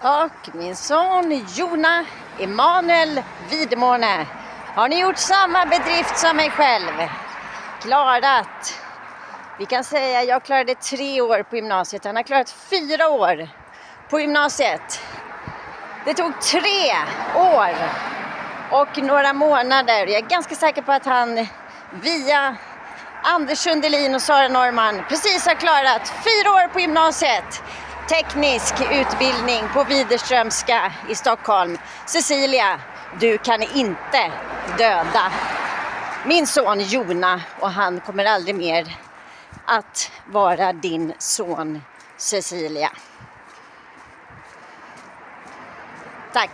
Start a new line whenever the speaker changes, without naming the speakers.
Och min son Jona Emanuel Vidmåne har ni gjort samma bedrift som mig själv. Klarat, vi kan säga jag klarade 3 år på gymnasiet. Han har klarat 4 år på gymnasiet. Det tog 3 år och några månader. Jag är ganska säker på att han via Anders Sundelin och Sara Norman precis har klarat 4 år på gymnasiet. Teknisk utbildning på Widerströmska i Stockholm. Cecilia, du kan inte döda min son Jona, och han kommer aldrig mer att vara din son Cecilia. Tack.